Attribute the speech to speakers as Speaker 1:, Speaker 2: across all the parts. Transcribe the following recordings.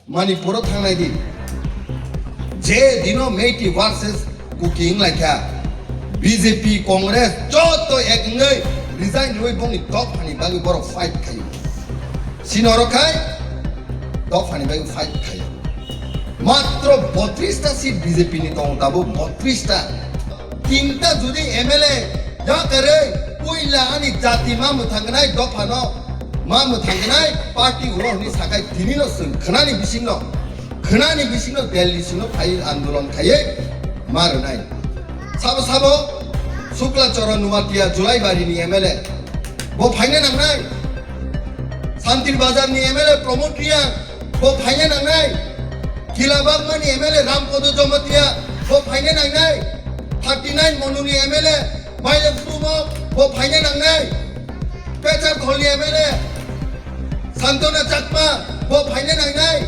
Speaker 1: Manipur thangnai di je dino meiti versus cooking like ya BJP Congress joto ekngai resign roi bongni top hani bagi boro fight kai sinoro kai top hani bagi fight kai matro 32 ta seat BJP ni tong tabo 32 ta tinta judi MLA ya kare puila ani jati mamu thangnai top hano mamu thangnai party ulo ni sakai dinino sun khanani bisingno Delhi sino phai andolon khaye marnai sabo Sukla Chora Numatia Julai Bari ni MLA bo phaina nangnai Santir Bazar ni MLA promote kiya bo phaina nangnai Kilabag ni MLA Rampodo Jomatia bo phaina nangnai 39 Monu ni MLA Mailak Sumo bo phaina nangnai Pechar Kholi MLA Santona Chakma bo phaina nangnai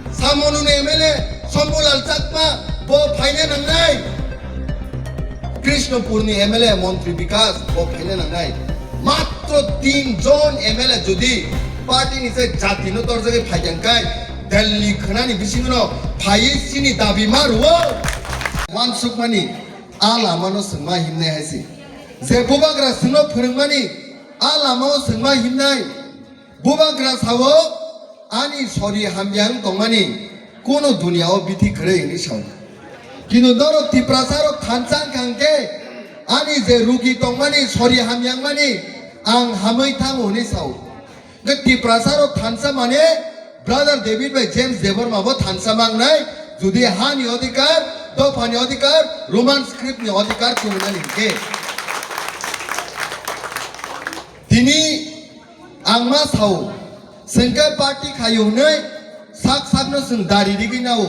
Speaker 1: Samonu ni MLA Sombulal Chakma bo phaina nangnai Krishnapur ni MLA Montri Vikas bo phaina nangnai matro 3 jon MLA jodi party ni se jati no tor jage phaijangkai Delhi khanani bisingno phai sini dabi maruo wansukmani alamano sengma himne haisi je bubagra sino phurungmani alamao sengma himnai bubagra sawo ani sori hambyang tongmani kono duniao bithi khare ni saw কিন্তু নরক টিপ্রাসারক থানসাং খাংকে আনি যে রুগী টংমানি sorry হাময়াং মানি আং হাमै থাং হনি Sao গে টিপ্রাসারক থানসা মানে brother David by James দেবর মাবো থানসা মাংনাই যদি হানি অধিকার দফানি অধিকার রোমান স্ক্রিপ্ট নি অধিকার কুমনা লিখে তিনি আংমা সাও সেনকা পার্টি খায়ুনে সাক সাকনো সং দারি দিগিনাও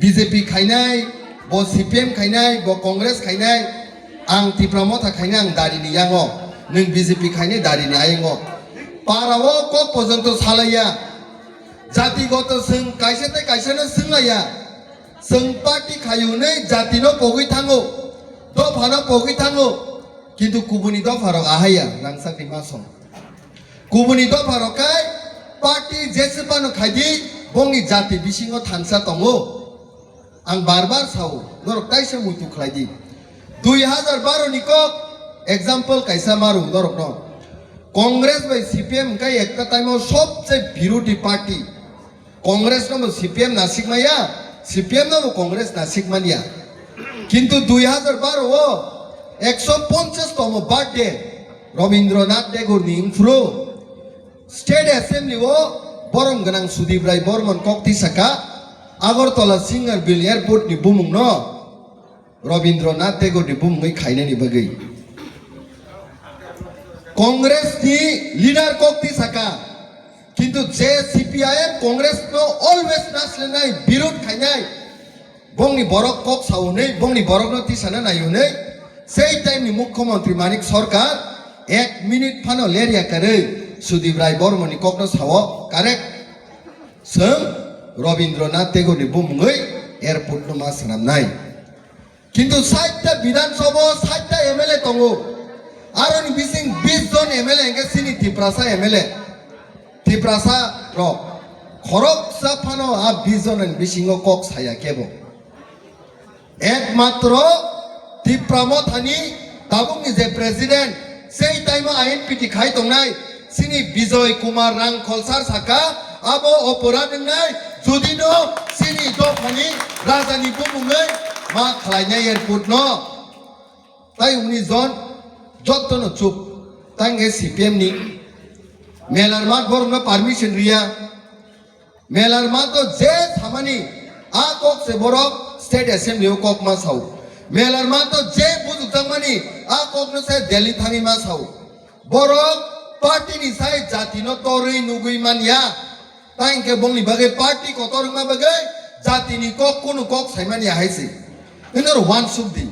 Speaker 1: BJP খাইনাই bo CPM khainai bo Congress khainai ang tipramota khainai ang dari ni yango nung BJP khainai dari ni ayengo parawo kok pojonto salaya jatigoto sung kaisete kaisena sunglaya sung party khayunai jati no pogui thango do phana pogui thango kintu kubuni do pharok ahaya nangsak ni masong kubuni do pharokai party jesepano khaidi bongi jati bisingo thansa tongo ang barbar sao norok taisa mutu khlaidi 2012 ni kok example kaisa maru norok no Congress by CPM kai ekta time sobse biroti party Congress no CPM nasikmaya CPM no Congress nasikmania kintu 2012 o 150 tomo birthday Rabindranath Tagore ni infro State Assembly o borong ganang Sudip Rai Bormon kokti saka Agartala Singer Bill Airport ni bumung no Rabindranath Tagore ni bumung khaina ni bagai Congress ni leader kokti saka kintu je CPIM Congress no always naslenai birut khainai bongni borok kok saunei bongni borok no tisana nayunei sei time ni mukhyamantri Manik Sarkar 1 minute phano leria kare Sudip Rai Bormon ni kok no sawo correct sung Rabindranath Tagore ni bumungoi airport no masanam nai kintu saita Bidhansabha saita MLA tongo aron bising 20 jon MLA engge sini Tiprasa MLA Tiprasa ro khorok saphano a 20 jon en bisingo kok saya kebo ekmatro Tipramo thani tabungi je president sei time INPT khai tongnai sini Bijoy Kumar Rang Kholsar saka abo oporan nai judino sini do phani rajani bumungei ma khlaina airport no tai uni jon jotto no chup tange CPM ni melar mat borno permission ria melar mat to je thamani a kok se borok state assembly kok ma sau melar mat to je bujuk tangmani a kok no se Delhi thani ma sau borok party ni sai jati no torui nugui mania Tangke bongni bagai party kotor ma bagai jati ni kok kunu kok saimani haisi inor one subdi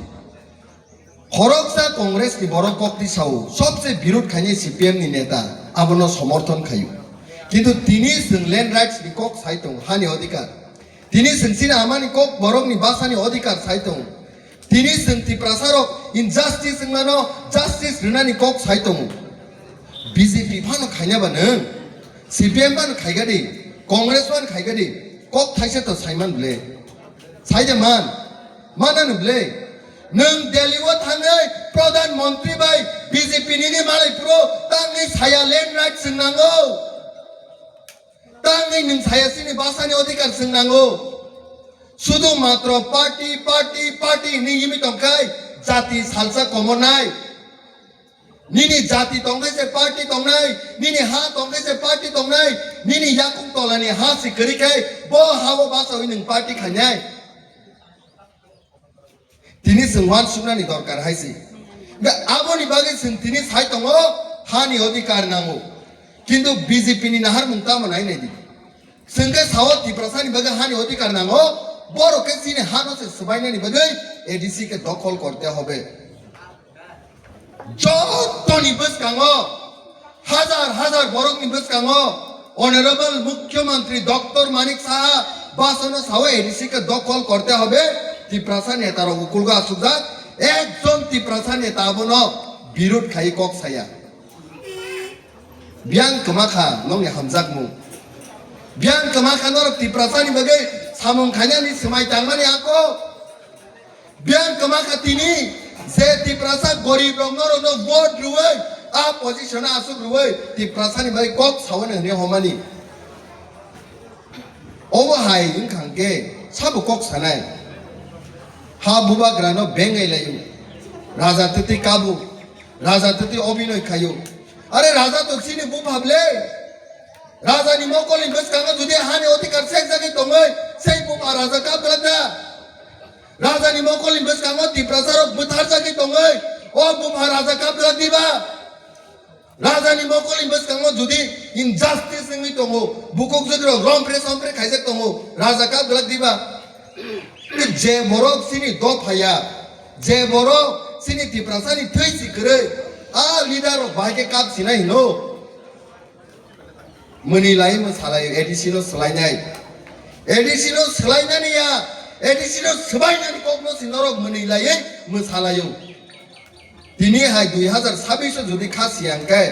Speaker 1: khoroksa Congress ni borok kok ti sau sobse birut khani CPM ni neta abono সমর্থন খায়ু কিন্তু তিনি sing land rights ni kok saitong hani odikar তিনি sing sina amani kok borok ni basani odikar saitong তিনি sing ti prasarok injustice ngano justice rinani kok saitong BJP phano khainya banen CPM ban khaigadi Congress वन खाइगरी कक थाइसे तो Simon ब्ले साइजे मानन ब्ले नों दिल्ली वो थांगे प्रधानमंत्री बाय बीजेपी नि मालाय प्रो तांगै साया लैंड राइट सोंनांगौ तांगै नों सायासिनि भाषानि अधिकार सोंनांगौ शुद्ध मात्र पार्टी नि यिमि तंखाय जाति सालसा कमनाय निनी जाति तंगै से पार्टी तंगनाय निनी हा तंगै से पार्टी तंगनाय निनी याकुं तलानि हा सिकरिखाय बो हावो भाषावै नों पार्टी खायनाय तिनी सोंवान सुनानि दरकार हायसि बे आबोनि बागै जों तिनी साइ दङ हानि अधिकार नांगौ किन्तु बीजेपी नि नाहार मुंता मोनाय नायदि जोंगे सावो तिप्रासानि बागै हानि अधिकार नांगौ बर'के सिनि हानो से सबायनानि बागै एडीसी के दखल करते হবে যতনি বসকাङो হাজার বরকनि বসकाङो অনারেবল মুখ্যমন্ত্রী doctor Manik Saha বাসনো Sao ADC কে দখল করতে হবে তিপ্রাসা নেতার উকুলগা আসুদা একজন তিপ্রাসা নেতা বনো বিরোধ খাই কক সায়া বিয়াং কমাখা নংনি হামজাকমু বিয়াং কমাখা নর তিপ্রাসানি বাগै সামং খাইनानि समाय तांमानि आको बियां कमाखा तिनी जे तिप्रासा गरीब रंगनो नो वोट रुवे आ पोजिशन आसु रुवे तिप्रासानि बाय कक सावने ने हमानि ओबो हाय इंखांगे साबो कक सानाय हा बुबा ग्रानो बेंगै लायो राजा तति काबु राजा तति अभिनय खायो अरे राजा तो सिनि बु भाबले राजा नि मकलि बसकाङो जुदि हानि अधिकार सेक जागै दङै सेई बुबा राजा का ब्लादा राजा नि मकलि बसकाङो तिप्रासार बुथार जागै दङै ओ बुबा राजा का ब्लादिबा राजा नि मकलि बसकाङो जुदि इनजास्टिस नङै दङ बुकक जग्रो रमप्रे खाइजाक दङ राजा का ब्लादिबा जे बरक सिनि दफाया जे बरक सिनि तिप्रासानि थैसि करे आ लिडार बागे काप सिनाय नो मनि लाय मोसालाय एडिसिनो सलायनाय एडिसिनो सलायनानिया एडिसिनो सबायनानि ककनो सिनरक मनि लाय मोसालायो दिनि हाय 2026 जुदि खासियांके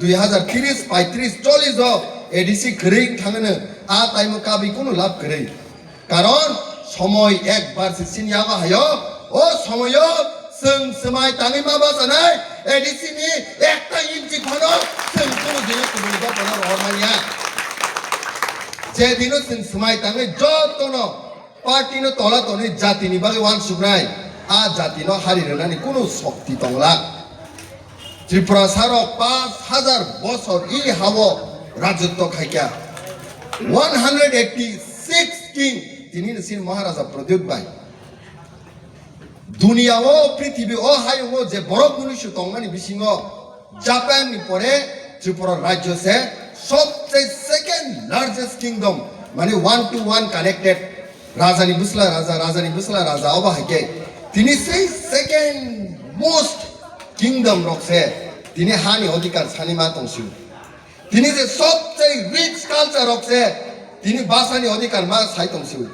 Speaker 1: 2030 35 40 एडिसि खरै थाङनो आ टाइम काबि कोनो लाभ खरै कारण समय एकबार से सिनियागा हायो ओ समय जों समाय ताङै माबा जानाय एडिसि नि एकटा इन्चि खनो जों कोनो दिनो कोनो दपना रहमानिया जे दिनो जों समाय ताङै जतनो पार्टीनो तला तनि जातिनि बागै वान सुनाय आ जातिनो हारि रनानि कोनो शक्ति दंला त्रिपुरा सारो 5000 বছর ই हावो राजत्व खायका 186 किंग तिनी सिन महाराजा प्रद्युत बाय दुनियाओ पृथ्वी ओ हायो जे बरफ मनुष्य तंगमानि बिसिङो जापान नि परे त्रिपुरा राज्य से सबसे सेकेंड लार्जेस्ट किंगडम माने 1 to 1 कनेक्टेड राजानि बुसला राजा अबा हाके तिनी से सेकेंड मोस्ट किंगडम रखसे तिनी हानि अधिकार सानिमा तंसु तिनी जे सबसे रिच कल्चर रखसे तिनी भाषानि अधिकार मा साइ तंसु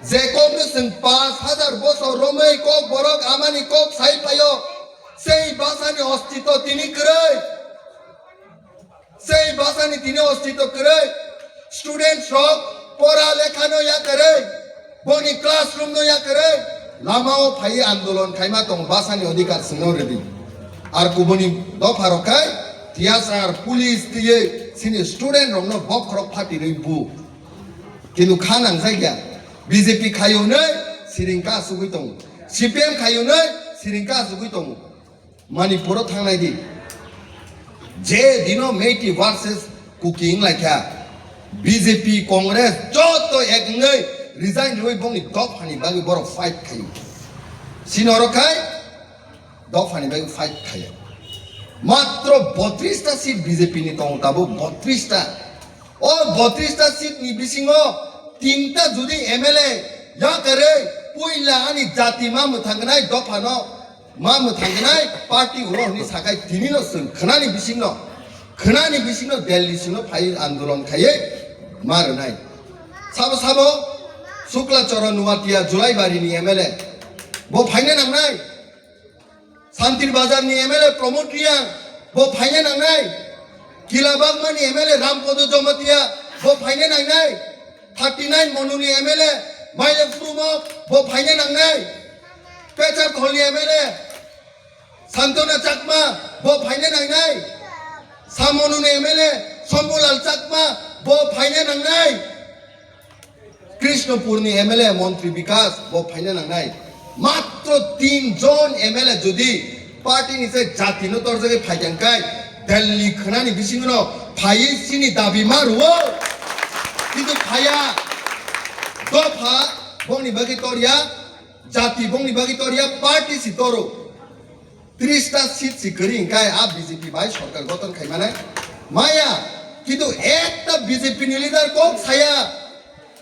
Speaker 1: जे ककनो जों 5000 বছর रमै कक बरक आमानि कक साइ पायो सेई भाषानि अस्तित्व तिनी करे सेई भाषानि तिनी अस्तित्व करे स्टूडेंट्स रक पढ़ा लेखा नो या करे बनि क्लासरूम नो या करे लामाओ फाइ आंदोलन खाइमा दं भाषानि अधिकार सिङाव रेदि आर गुबुननि दफारखाय तियासार पुलिस तिये सिनि स्टूडेंट रंनो बखरक फाटि रैबु किन्तु खानां जायगा बीजेपी खायोनो सिरिंका सुगै दं सीपीएम खायोनो सिरिंका सुगै दं मणिपुराव थांनाय दि जे दिनो मेटी वर्सेस कुकिंग लायखा बीजेपी कांग्रेस जत एकनै रिजाइन रय बंनि दफानि बागै बर फाइट खायो सिनरखाय दफानि बागै फाइट खायो मात्र 32 टा सीट बीजेपी नि दं ताबो 32 टा ओ 32 टा सीट नि बिसिङो तीनटा जुदि एमएलए या करे पुइला अनि जाति मा मुथांगनाय दफानो मा मुथांगनाय पार्टी उरहनि साखाय दिनिनो जों खनानि बिसिङो दिल्ली सिङो फाइ आन्दोलन खायै मारनाय साबो शुक्लाचरण नुवातिया जुलाइबारिनि एमएलए बो फाइने नांनाय शान्तिर बाजारनि एमएलए प्रमोद रिया बो फाइने नांनाय किलाबागमानि MLA Rampada Jamatia bo phaine nangnai 39 monuni MLA maile frumo bo phaine nangnai Pechar Kholi MLA Santona Chakma bo phaine nangnai Samonuni MLA Sombulal Chakma bo phaine nangnai Krishnapurni MLA Montri Vikas bo phaine nangnai matro 3 jon MLA jodi party ni se jati no tor jage phaijangkai Delhi khanani bisingono phai sini dabi maruo kintu phaya dofa bongni bagi toria jati bongni bagi toria party si toro 30 ta seat si kari kai a BJP bai sarkar goton khaimana maya kintu ekta BJP ni leader kok saya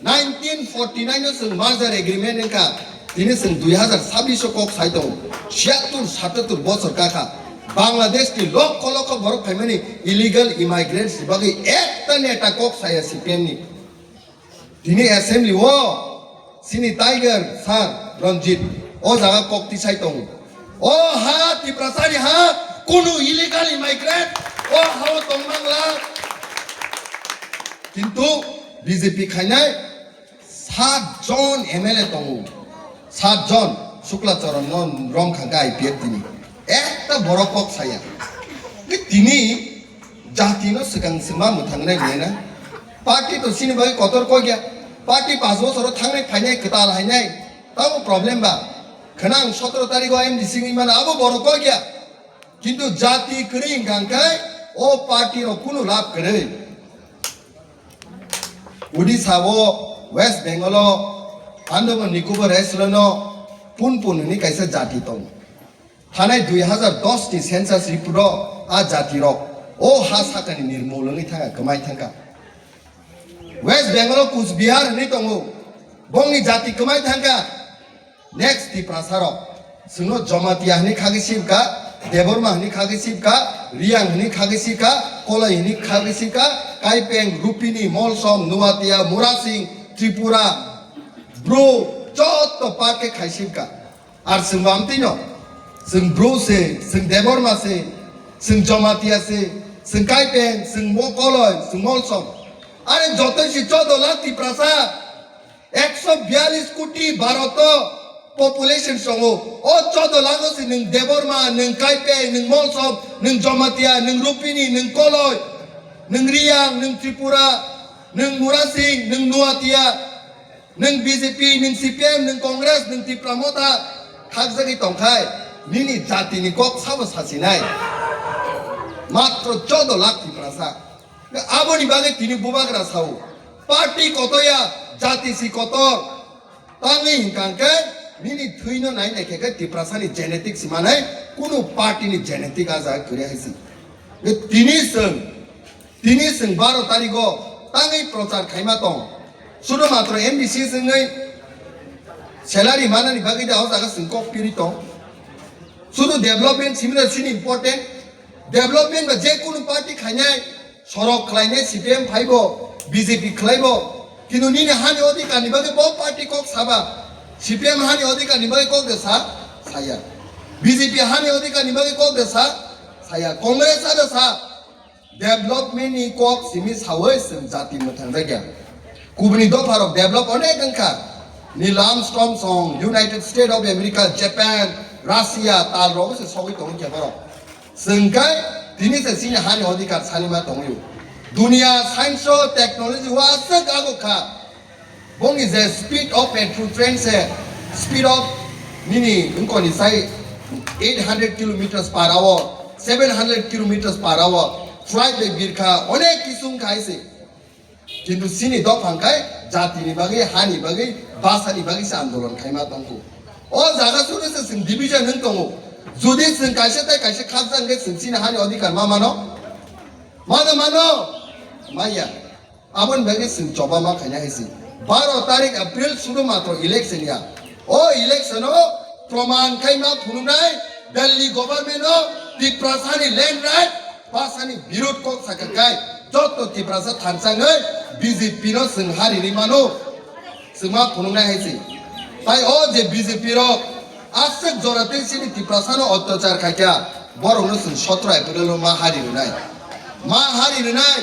Speaker 1: 1949 no sung merger agreement engka তিনি song 2026 cock সাইতো 76 77 বছর কাকা বাংলাদেশ কি লক্ষ লক্ষ বড় family illegal ইমাইগ্রেন্টস বাকি একটা নেতা cock সাইয়া CPM নি তিনি অ্যাসেম্বলি ও সিনি টাইগার স্যার রঞ্জিত ও জায়গা কক তি সাইতো ও হা তি প্রসারি হা কোন ইলিগাল ইমাইগ্রেন্ট ও হাও তংবাংলা কিন্তু বিজেপি খাইনাই 7 জন এমএলএ তং 7 জন শুক্লাচরণ রং খাঙ্কা আইপিএফ তিনি একটা বড় কক সাইয়া তিনি জাতি ন সিগাং সিমা মুথাংনাই গেনা পার্টি তো সিনি বাই কতর কই গিয়া পার্টি 5 বছর থাংনাই ফাইনাই কতাল হাইনাই তাও প্রবলেম বা খনাং 17 তারিখ এমডি সিং ইমান আবো বড় কই গিয়া কিন্তু জাতি করিং গাঙ্কাই ও পার্টি র কোনো লাভ করে ওড়িশা ও ওয়েস্ট বেঙ্গল আন্দামান নিকোবর আইল্যান্ড পুন ni kaisa jati tong thanai 2010 ni census report a jati rok o ha sakani nirmoloni thanga kamai thanga West Bengal Coachbihar ni tongo bongni jati kamai thanga next ti prasaro sungno Jamatia ni khagisibka Deborma ni khagisibka Riang ni khagisika Kolai ni khagisika Kaipeng Rupini Molsom Nuatia Murasing Tripura Bro joto parke khaisibka আর সিংবামতিনো সিং ব্রোসে সিং দেবরমাসে সিং জমাতিয়াসে সিং কাইপেং সিং মকলয় সিং মলসম আরে যতই 14 লাখ তি প্রাসা 142 কোটি Bharat population সহ ও 14 লাখ সে নং দেবরমা নং কাইপেং নং মলসম নং জমাতিয়া নং রুপিনি নং কলয় নং রিয়াং নং ত্রিপুরা নং মুরাসিং নং নুয়াতিয়া নং বিজেপি নং সিপিএম নং কংগ্রেস নং ত্রিপ্রামতা খাগজাগি তংখাই নিনি জাতিনি কক সাবো সাসিনাই মাত্র 14 লাখ ত্রিপ্রাসা আবনি বাগে তিনি বুবাগরা সাও পার্টি কতয়া জাতি সি কত তাঙ্গি হিংকাঙ্কে নিনি থুইনো নাই নাইকে ত্রিপ্রাসানি জেনেটিক সিমানাই কোনো পার্টিনি জেনেটিক আজা করে হাইছি তিনি সং 12 তারিখ তাঙ্গি প্রচার খাইমা তং শুধুমাত্র এমবিসি সঙ্গে স্যালারি মানানি বাকি দাও জায়গা সিংকক পিরিতো শুধু ডেভেলপমেন্ট সিমিলার সিন ইম্পর্টেন্ট ডেভেলপমেন্ট বা যে কোনো পার্টি খাইনাই সড়ক খাইনাই সিপিএম ফাইব বিজেপি খাইব কিন্তু নিনে হানি অধিকার নিবাগে বহু পার্টি কক সাবা সিপিএম হানি অধিকার নিবাগে কক দেসা সায়া বিজেপি হানি অধিকার নিবাগে কক দেসা সায়া কংগ্রেস আদা সা ডেভেলপমেন্ট নি কক সিমি সাওয়ে সং জাতি মথাং জায়গা কুবনি দফারক ডেভেলপ অনেক গংখা Neil Armstrong song, United States of America, Japan, Russia, tal ro se soi tong ke baro. Sengkai tini se sini hani odikar salima tong yu. Dunia science technology wa sak ago kha. Bong is the speed of petrol train se speed of nini unko ni sai 800 kilometers per hour, 700 kilometers per hour. Flight be birkha onek kisum khai se. কিন্তু সিনি দফাংখাই জাতিনি বাগে হানি বাগে বাসানি বাগে আন্দোলন Khaimah দংকো ও জায়গা শুনে Singh division হন দङ যদি সিং কাইসে তাই কাইসে খাজাঙ্গে সিং সিনি হানি অধিকার মানো মাইয়া আবন বাগে সিং জবামা খাইনা হাইসি 12 তারিখ এপ্রিল শুরু মাত্র ইলেকশন ইয়া ও ইলেকশন প্রমাণ খাইমা ফুনুনাই দিল্লি গভর্নমেন্ট ত্রিপ্রাসানি ল্যান্ড রাইট বাসানি বিরোধ কক সাকাকাই যত ত্রিপ্রাসা থানসাঙ্গে বিজেপি র সিং হারিনি মানো সিংমা ফুনুনাই হাইসি তাই ও যে বিজেপি র আজকে জরাতে সিনি ত্রিপ্রাসানো অত্যাচার খাইকা বড় সিং 17 এপ্রিল মা হারিনি নাই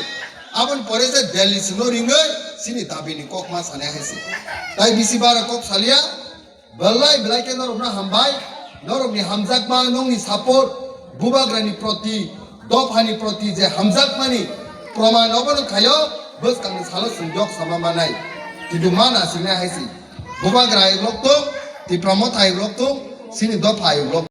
Speaker 1: abon pore se Delhi sino ringai sini dabi ni kok mas ane hesi tai bisi bara kok salia belai belai ke norok na hambai norok ni hamzak ma nong ni support bubagrani proti dofhani proti je hamzak mani proman obon khayo bus kang salo sunjok sama manai kidu mana sini hesi bubagra ai lok to ti pramot ai lok to sini dofha ai lok